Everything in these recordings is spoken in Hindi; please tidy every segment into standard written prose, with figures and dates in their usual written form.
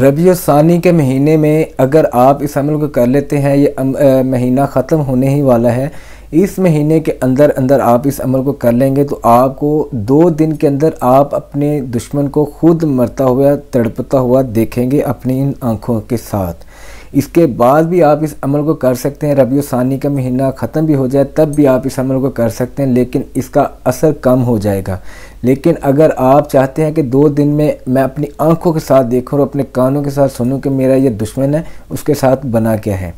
रबीउल सानी के महीने में अगर आप इस अमल को कर लेते हैं, ये महीना ख़त्म होने ही वाला है, इस महीने के अंदर अंदर आप इस अमल को कर लेंगे तो आपको 2 दिन के अंदर आप अपने दुश्मन को खुद मरता हुआ तड़पता हुआ देखेंगे अपनी इन आँखों के साथ। इसके बाद भी आप इस अमल को कर सकते हैं। रबीउल सानी का महीना ख़त्म भी हो जाए तब भी आप इस अमल को कर सकते हैं, लेकिन इसका असर कम हो जाएगा। लेकिन अगर आप चाहते हैं कि 2 दिन में मैं अपनी आंखों के साथ देखूं और अपने कानों के साथ सुनूं कि मेरा ये दुश्मन है उसके साथ बना क्या है,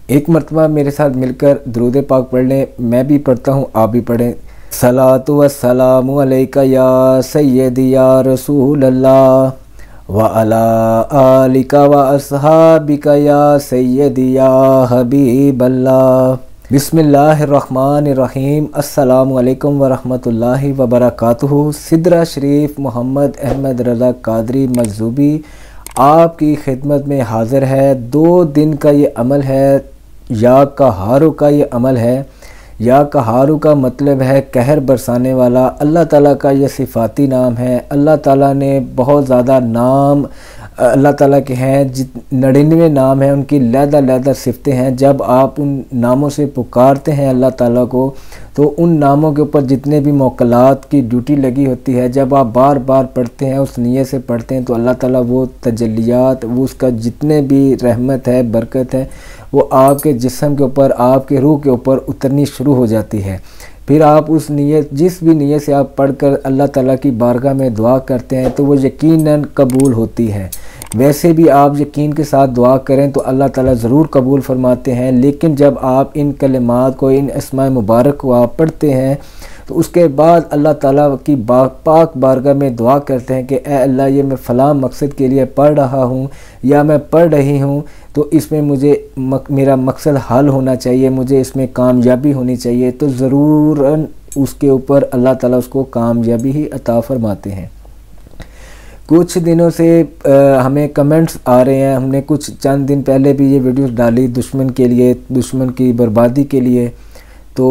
एक मरतबा मेरे साथ मिलकर दुरूद पाक पढ़ लें। मैं भी पढ़ता हूँ, आप भी पढ़ें। सलातु वस्सलामु अलैका या सय्यदी या रसूल अल्लाह व अला आलिका व अस्हाबिका या सय्यदी या हबीब अल्लाह। बिस्मिल्लाहिर्रहमानिर्रहीम। अस्सलामु अलैकुम व रहमतुल्लाहि व बरकातुहू। सिदरा शरीफ मोहम्मद अहमद रज़ा कादरी मजज़ूबी आपकी खिदमत में हाज़िर है। 2 दिन का ये अमल है, या कहारू का ये अमल है। या कहारू का मतलब है कहर बरसाने वाला। अल्लाह ताला का ये सिफ़ाती नाम है। अल्लाह ताला ने बहुत ज़्यादा नाम अल्लाह ताला के हैं, 99 नाम हैं, उनकी लहदा सिफ़तें हैं। जब आप उन नामों से पुकारते हैं अल्लाह ताला को तो उन नामों के ऊपर जितने भी मौकलात की ड्यूटी लगी होती है, जब आप बार बार पढ़ते हैं, उस नीयत से पढ़ते हैं, तो अल्लाह ताला वो तजल्लियात, वो उसका जितने भी रहमत है, बरकत है, वो आपके जिस्म के ऊपर, आपके रूह के ऊपर उतरनी शुरू हो जाती है। फिर आप उस नीयत, जिस भी नीयत से आप पढ़कर अल्लाह ताला की बारगाह में दुआ करते हैं तो वो यकीनन कबूल होती है। वैसे भी आप यकीन के साथ दुआ करें तो अल्लाह ताला ज़रूर कबूल फरमाते हैं। लेकिन जब आप इन कलिमात को, इन अस्माए मुबारक को आप पढ़ते हैं तो उसके बाद अल्लाह ताला की पाक बारगाह में दुआ करते हैं कि ए अल्लाह, ये मैं फ़लाँ मकसद के लिए पढ़ रहा हूँ या मैं पढ़ रही हूँ, तो इसमें मुझे मेरा मकसद हल होना चाहिए, मुझे इसमें कामयाबी होनी चाहिए। तो ज़रूर उसके ऊपर अल्लाह ताला उसको कामयाबी ही अता फरमाते हैं। कुछ दिनों से हमें कमेंट्स आ रहे हैं। हमने कुछ चंद दिन पहले भी ये वीडियोस डाली दुश्मन के लिए, दुश्मन की बर्बादी के लिए। तो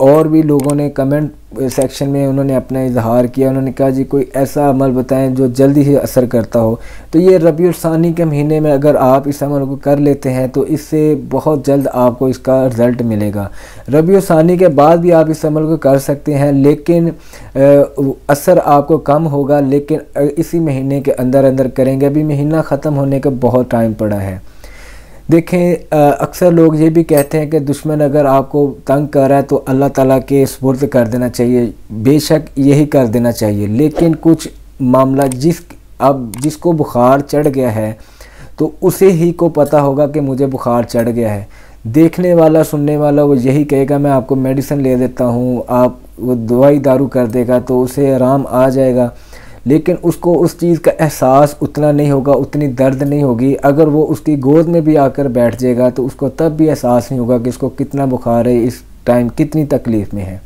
और भी लोगों ने कमेंट सेक्शन में उन्होंने अपना इजहार किया। उन्होंने कहा जी कोई ऐसा अमल बताएं जो जल्दी ही असर करता हो। तो ये रबीउल सानी के महीने में अगर आप इस अमल को कर लेते हैं तो इससे बहुत जल्द आपको इसका रिज़ल्ट मिलेगा। रबीउल सानी के बाद भी आप इस अमल को कर सकते हैं, लेकिन असर आपको कम होगा। लेकिन इसी महीने के अंदर अंदर करेंगे। अभी महीना ख़त्म होने का बहुत टाइम पड़ा है। देखें, अक्सर लोग ये भी कहते हैं कि दुश्मन अगर आपको तंग कर रहा है तो अल्लाह ताला के सुपुर्द कर देना चाहिए। बेशक यही कर देना चाहिए, लेकिन कुछ मामला जिसको बुखार चढ़ गया है तो उसे ही को पता होगा कि मुझे बुखार चढ़ गया है। देखने वाला, सुनने वाला वो यही कहेगा मैं आपको मेडिसिन ले देता हूँ, आप वो दवाई दारू कर देगा तो उसे आराम आ जाएगा। लेकिन उसको उस चीज़ का एहसास उतना नहीं होगा, उतनी दर्द नहीं होगी। अगर वो उसकी गोद में भी आकर बैठ जाएगा तो उसको तब भी एहसास नहीं होगा कि इसको कितना बुखार है, इस टाइम कितनी तकलीफ़ में है।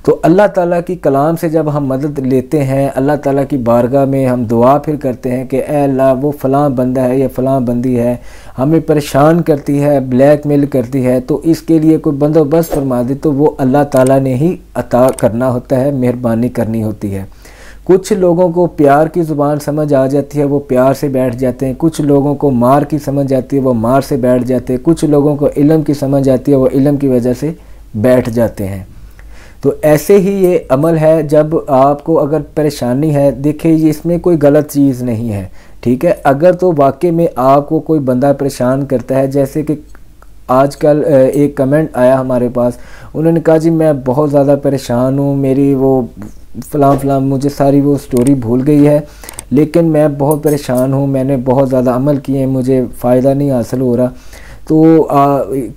तो अल्लाह ताला की कलाम से जब हम मदद लेते हैं, अल्लाह ताला की बारगाह में हम दुआ फिर करते हैं कि ए अल्लाह, वो फ़लाँ बंदा है या फ़लाँ बंदी है, हमें परेशान करती है, ब्लैकमेल करती है, तो इसके लिए कोई बंदोबस्त फरमा दे, तो वो अल्लाह ताला ने ही अता करना होता है, मेहरबानी करनी होती है। कुछ लोगों को प्यार की ज़ुबान समझ आ जाती है, वो प्यार से बैठ जाते हैं। कुछ लोगों को मार की समझ आती है, वो मार से बैठ जाते हैं। कुछ लोगों को इल्म की समझ आती है, वो इल्म की वजह से बैठ जाते हैं। तो ऐसे ही ये अमल है। जब आपको अगर परेशानी है, देखिए ये इसमें कोई गलत चीज़ नहीं है, ठीक है। अगर तो वाकई में आपको कोई बंदा परेशान करता है, जैसे कि आजकल एक कमेंट आया हमारे पास, उन्होंने कहा जी मैं बहुत ज़्यादा परेशान हूँ, मेरी वो फ़लाँ मुझे सारी वो स्टोरी भूल गई है, लेकिन मैं बहुत परेशान हूँ, मैंने बहुत ज़्यादा अमल किए हैं, मुझे फ़ायदा नहीं हासिल हो रहा, तो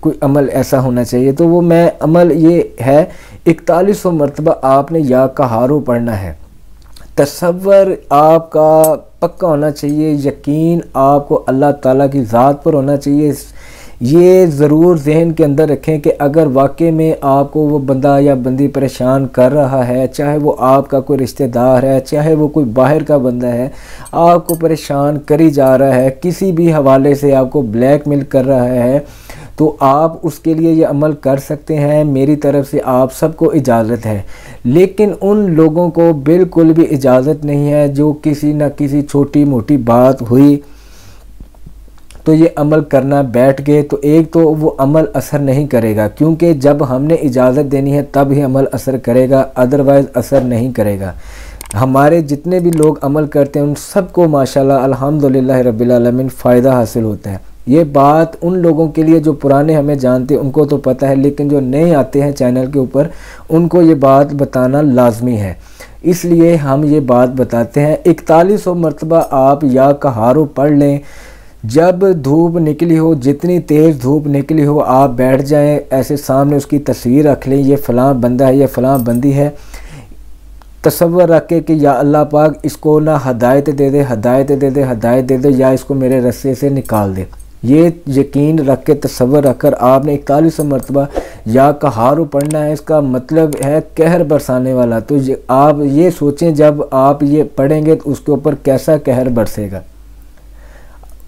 कोई अमल ऐसा होना चाहिए। तो वो मैं अमल ये है, 4100 मरतबा आपने या कहारू पढ़ना है। तसव्वुर आपका पक्का होना चाहिए, यकीन आपको अल्लाह ताला की ज़ात पर होना चाहिए। ये ज़रूर जहन के अंदर रखें कि अगर वाकई में आपको वो बंदा या बंदी परेशान कर रहा है, चाहे वो आपका कोई रिश्तेदार है, चाहे वो कोई बाहर का बंदा है, आपको परेशान करी जा रहा है, किसी भी हवाले से आपको ब्लैकमेल कर रहा है, तो तो आप उसके लिए ये अमल कर सकते हैं। मेरी तरफ से आप सबको इजाज़त है, लेकिन उन लोगों को बिल्कुल भी इजाज़त नहीं है जो किसी न किसी छोटी मोटी बात हुई तो ये अमल करना बैठ गए, तो एक तो वो अमल असर नहीं करेगा, क्योंकि जब हमने इजाज़त देनी है तब ही अमल असर करेगा, अदरवाइज़ असर नहीं करेगा। हमारे जितने भी लोग अमल करते हैं उन सबको माशाल्लाह अल्हम्दुलिल्लाह रब्बिल आलमीन फ़ायदा हासिल होता है। ये बात उन लोगों के लिए जो पुराने हमें जानते हैं उनको तो पता है, लेकिन जो नए आते हैं चैनल के ऊपर उनको ये बात बताना लाजमी है, इसलिए हम ये बात बताते हैं। 4100 मरतबा आप या कहारो पढ़ लें। जब धूप निकली हो, जितनी तेज़ धूप निकली हो, आप बैठ जाएं, ऐसे सामने उसकी तस्वीर रख लें, ये फ़लाँ बंदा है, ये फ़लाँ बंदी है। तसव्वुर रख के कि या अल्लाह पाक इसको ना हिदायत दे दे, हिदायत दे दे, हिदायत दे दे, या इसको मेरे रस्से से निकाल दे। ये यकीन रख के, तसव्वुर रख कर आपने 4100 मरतबा या कहारो पढ़ना है। इसका मतलब है कहर बरसाने वाला। तो आप ये सोचें, जब आप ये पढ़ेंगे तो उसके ऊपर कैसा कहर बरसेगा,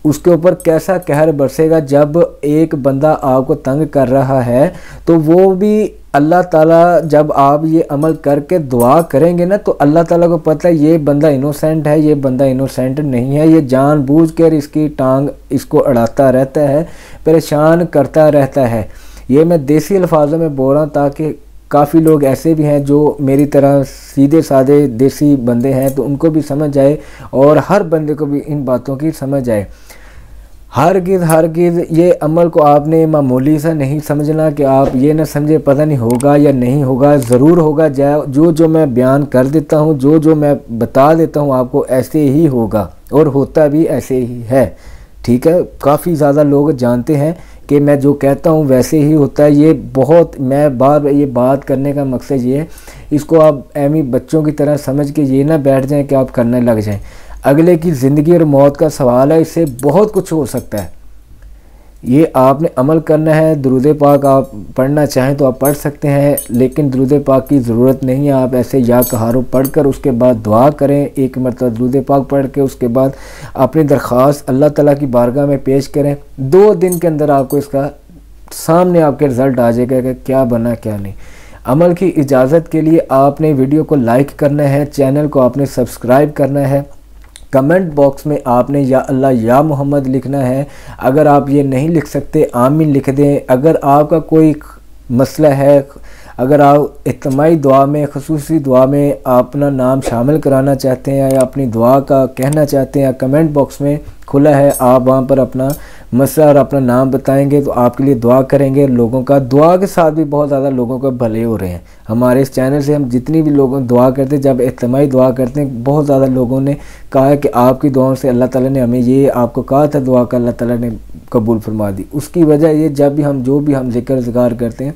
उसके ऊपर कैसा कहर बरसेगा। जब एक बंदा आपको तंग कर रहा है तो वो भी अल्लाह ताला, जब आप ये अमल करके दुआ करेंगे ना, तो अल्लाह ताला को पता है ये बंदा इनोसेंट है, ये बंदा इनोसेंट नहीं है, ये जानबूझकर इसकी टांग इसको अड़ाता रहता है, परेशान करता रहता है। ये मैं देसी अल्फाजों में बोल रहा हूँ ताकि काफ़ी लोग ऐसे भी हैं जो मेरी तरह सीधे साधे देसी बंदे हैं, तो उनको भी समझ आए और हर बंदे को भी इन बातों की समझ आए। हरगिज़ ये अमल को आपने मामूली सा नहीं समझना कि आप ये ना समझे पता नहीं होगा या नहीं होगा, ज़रूर होगा। जो मैं बयान कर देता हूँ, जो मैं बता देता हूँ आपको, ऐसे ही होगा और होता भी ऐसे ही है। ठीक है, काफ़ी ज़्यादा लोग जानते हैं कि मैं जो कहता हूँ वैसे ही होता है। ये बहुत, मैं बार ये बात करने का मकसद ये है, इसको आप एमी बच्चों की तरह समझ के ये ना बैठ जाएं कि आप करने लग जाएं। अगले की ज़िंदगी और मौत का सवाल है, इससे बहुत कुछ हो सकता है। ये आपने अमल करना है। दुरूद पाक आप पढ़ना चाहें तो आप पढ़ सकते हैं, लेकिन दुरूद पाक की ज़रूरत नहीं है। आप ऐसे या कहारो पढ़ कर उसके बाद दुआ करें, एक मरतबा दुरूद पाक पढ़ के उसके बाद अपनी दरख्वास्त अल्लाह ताला की बारगाह में पेश करें। 2 दिन के अंदर आपको इसका सामने आपके रिज़ल्ट आ जाएगा कि क्या बना क्या नहीं। अमल की इजाज़त के लिए आपने वीडियो को लाइक करना है, चैनल को आपने सब्सक्राइब करना है, कमेंट बॉक्स में आपने या अल्लाह या मोहम्मद लिखना है। अगर आप ये नहीं लिख सकते, आमीन लिख दें। अगर आपका कोई मसला है, अगर आप इज्तिमाई दुआ में, ख़ुसूसी दुआ में अपना नाम शामिल कराना चाहते हैं या अपनी दुआ का कहना चाहते हैं, कमेंट बॉक्स में खुला है, आप वहाँ पर अपना मसला और अपना नाम बताएंगे तो आपके लिए दुआ करेंगे। लोगों का दुआ के साथ भी बहुत ज़्यादा लोगों को भले हो रहे हैं। हमारे इस चैनल से हम जितनी भी लोगों दुआ करते हैं, जब इज्तिमाई दुआ करते हैं, बहुत ज़्यादा लोगों ने कहा है कि आपकी दुआओं से अल्लाह ताला ने हमें ये आपको कहा था दुआ का, अल्लाह ताला ने कबूल फरमा दी। उसकी वजह ये, जब भी हम जो भी हम ज़िक्र करते हैं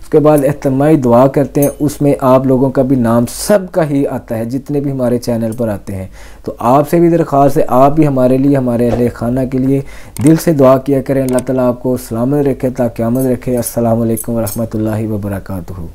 उसके बाद इज्तिमाई दुआ करते हैं, उसमें आप लोगों का भी नाम सब का ही आता है, जितने भी हमारे चैनल पर आते हैं। तो आपसे भी दरख्वास्त है, आप भी हमारे लिए, हमारे अहले खाना के लिए दिल से दुआ किया करें। अल्लाह ताला आपको सलामत रखे, ता क़यामत रखे। अस्सलामु अलैकुम व रहमतुल्लाहि व बरकातुहू।